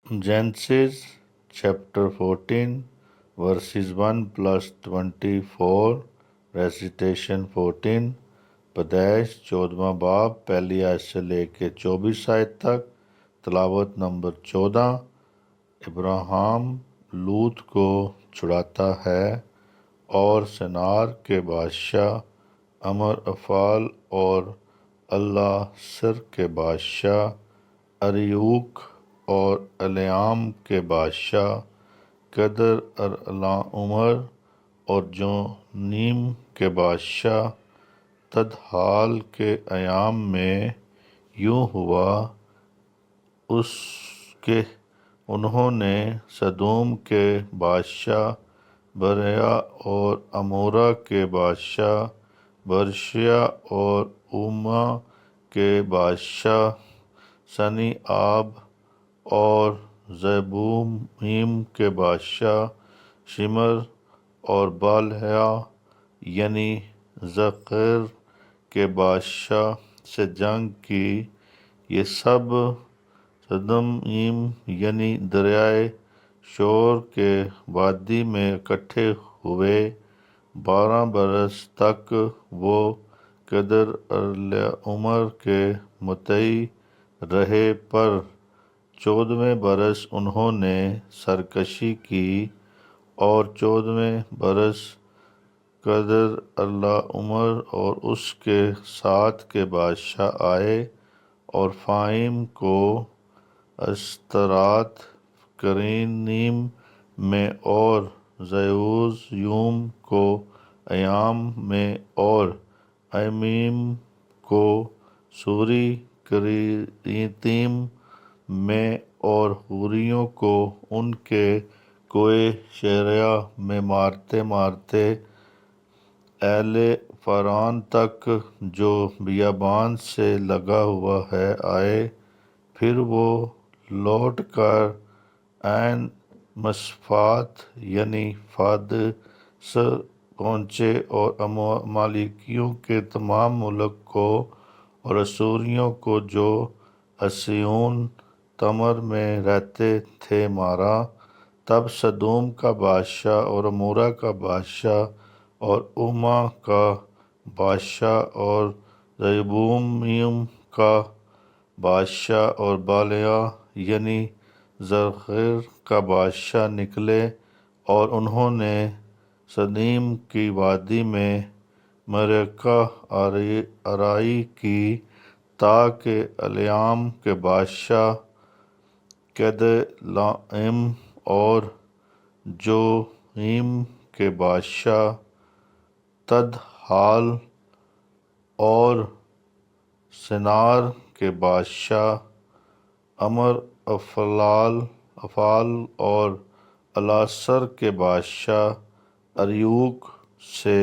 Genesis chapter 14 verses 1 plus 24 recitation 14 پیدائش 14واں باب پہلی آیت سے لے کے 24 آیت تک تلاوت نمبر 14 ابراہیم لوط کو چھڑاتا ہے اور سنار کے بادشاہ امر افعال اور اللہ سر کے بادشاہ اریوک اور الیام کے بادشاہ قدر عمر اور جونیم کے بادشاہ تدحال کے ایام میں یوں ہوا اس کے انہوں نے سدوم کے بادشاہ بریا اور امورا کے بادشاہ برشیا اور اوما کے بادشاہ سنی آب اور زیبومیم کے بادشاہ شمر اور بالہیا یعنی زقر کے بادشاہ سے جنگ کی۔ یہ سب سدومیم یعنی دریائے شور کے وادی میں اکٹھے ہوئے۔ 12 برس تک وہ قدر عمر کے مطیع رہے، پر 14ویں برس انہوں نے سرکشی کی، اور 14ویں برس قدر عمر اور اس کے ساتھ کے بادشاہ آئے اور فائم کو اشترات کرینیم میں اور زیوز کو ایام میں اور ایمیم کو سوری کریتیم میں اور حوریوں کو ان کے کوہ شیریا میں مارتے مارتے اہل فاران تک جو بیابان سے لگا ہوا ہے آئے۔ پھر وہ لوٹ کر عین مصفات یعنی فادس پہنچے اور امالیکیوں کے تمام ملک کو اور اسوریوں کو جو اسیون تمر میں رہتے تھے مارا۔ تب سدوم کا بادشاہ اور امورا کا بادشاہ اور اوما کا بادشاہ اور زیبومیم کا بادشاہ اور بالہیا یعنی زرخیر کا بادشاہ نکلے، اور انہوں نے سنیم کی وادی میں معرکہ آرائی کی تاکہ الیام کے بادشاہ کدلائم اور جونیم کے بادشاہ تدحال اور سنار کے بادشاہ امر افعال اور الاثر کے بادشاہ اریوک سے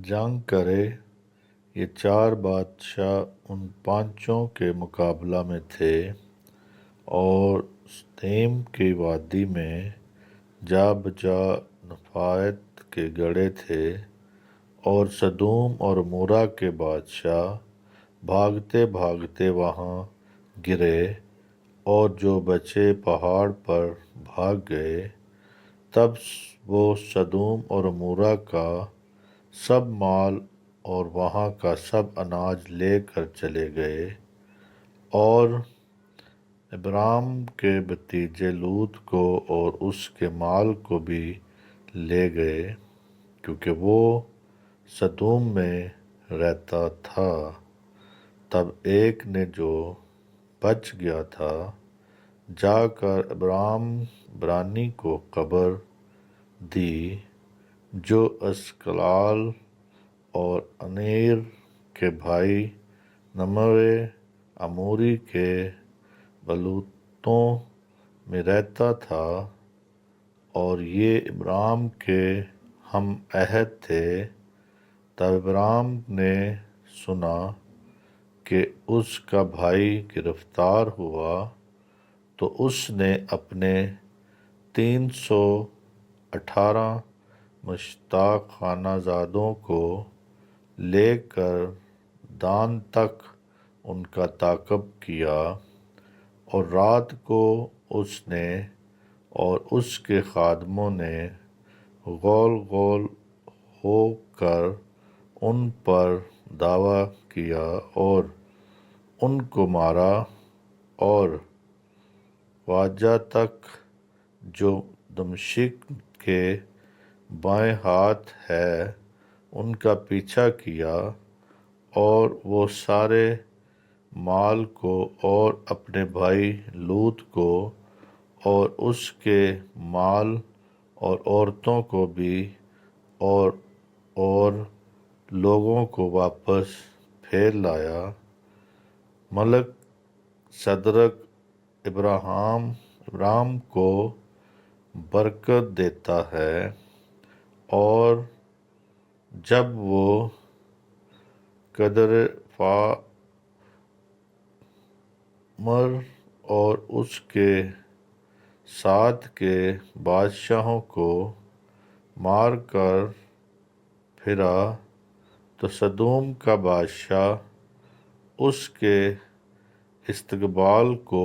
جنگ کرے۔ یہ 4 بادشاہ ان 5 کے مقابلہ میں تھے اور ستیم کی وادی میں جا بجا نفایت کے گڑھے تھے، اور سدوم اور امورا کے بادشاہ بھاگتے بھاگتے وہاں گرے اور جو بچے پہاڑ پر بھاگ گئے۔ تب وہ سدوم اور عمورہ کا سب مال اور وہاں کا سب اناج لے کر چلے گئے، اور ابرام کے بھتیجے لوط کو اور اس کے مال کو بھی لے گئے، کیونکہ وہ سدوم میں رہتا تھا۔ تب ایک نے جو بچ گیا تھا جا کر ابرام برانی کو خبر دی، جو اسکلال اور انیر کے بھائی نمرے اموری کے بلوتوں میں رہتا تھا، اور یہ ابرام کے ہم عہد تھے۔ تب ابرام نے سنا کہ اس کا بھائی گرفتار ہوا، تو اس نے اپنے 318 مشتاق خانہ زادوں کو لے کر دان تک ان کا تعاقب کیا، اور رات کو اس نے اور اس کے خادموں نے غول غول ہو کر ان پر دعویٰ کیا اور ان کو مارا، اور واجہ تک جو دمشق کے بائیں ہاتھ ہے ان کا پیچھا کیا، اور وہ سارے مال کو اور اپنے بھائی لوط کو اور اس کے مال اور عورتوں کو بھی اور لوگوں کو واپس پھیر لایا۔ ملک صدرک ابرام کو برکت دیتا ہے، اور جب وہ کدرفامر اور اس کے ساتھ کے بادشاہوں کو مار کر پھرا، تو سدوم کا بادشاہ اس کے استقبال کو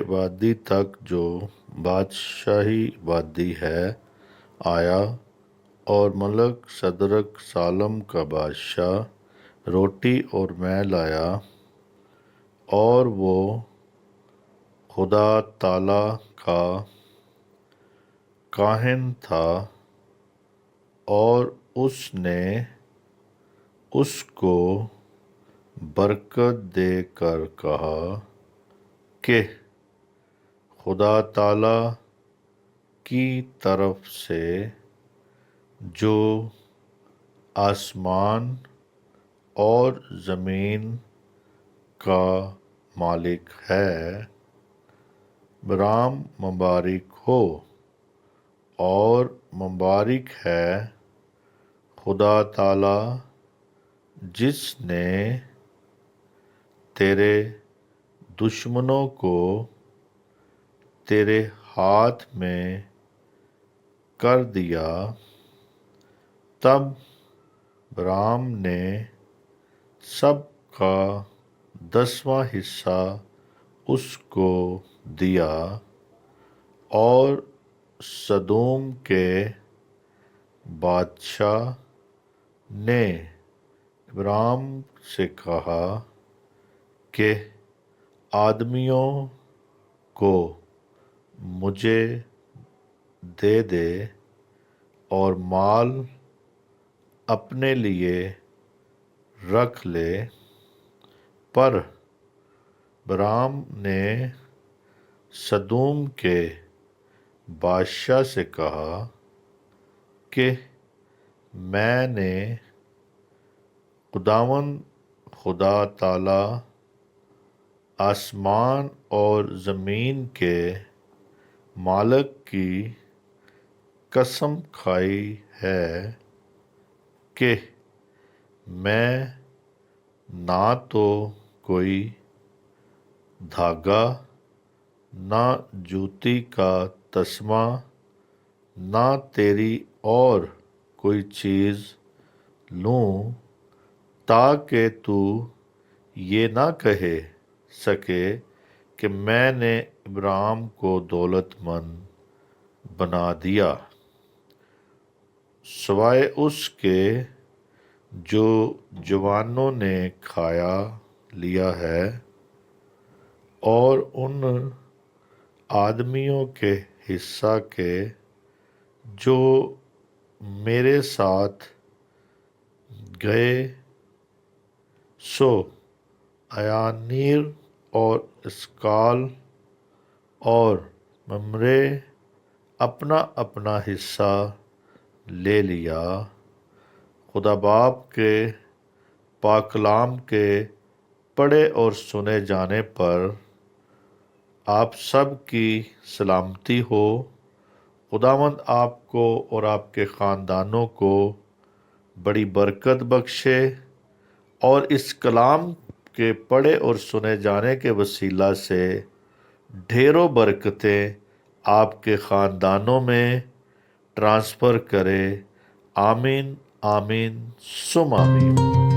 وادی تک جو بادشاہی وادی ہے آیا، اور ملک صدرک سالم کا بادشاہ روٹی اور میں لایا، اور وہ خدا تعالیٰ کا کاہن تھا، اور اس نے اس کو برکت دے کر کہا کہ خدا تعالیٰ کی طرف سے جو آسمان اور زمین کا مالک ہے، ابرام مبارک ہو، اور مبارک ہے خدا تعالیٰ جس نے تیرے دشمنوں کو تیرے ہاتھ میں کر دیا۔ تب ابرام نے سب کا 10واں حصہ اس کو دیا، اور سدوم کے بادشاہ نے ابراہیم سے کہا کہ آدمیوں کو مجھے دے دے اور مال اپنے لیے رکھ لے، پر ابراہیم نے سدوم کے بادشاہ سے کہا کہ میں نے خداوند خدا تعالی آسمان اور زمین کے مالک کی قسم کھائی ہے کہ میں نہ تو کوئی دھاگا، نہ جوتی کا تسمہ، نہ تیری اور کوئی چیز لوں، تاکہ تو یہ نہ کہہ سکے کہ میں نے ابراہیم کو دولت مند بنا دیا، سوائے اس کے جو جوانوں نے کھایا لیا ہے، اور ان آدمیوں کے حصہ کے جو میرے ساتھ گئے، سو ایانیر اور اسکال اور ممرے اپنا اپنا حصہ لے لیا۔ خدا باپ کے پاک کلام کے پڑھے اور سنے جانے پر آپ سب کی سلامتی ہو۔ خداوند آپ کو اور آپ کے خاندانوں کو بڑی برکت بخشے، اور اس کلام کے پڑھے اور سنے جانے کے وسیلہ سے ڈھیروں برکتیں آپ کے خاندانوں میں ٹرانسفر کرے۔ آمین، آمین، ثم آمین۔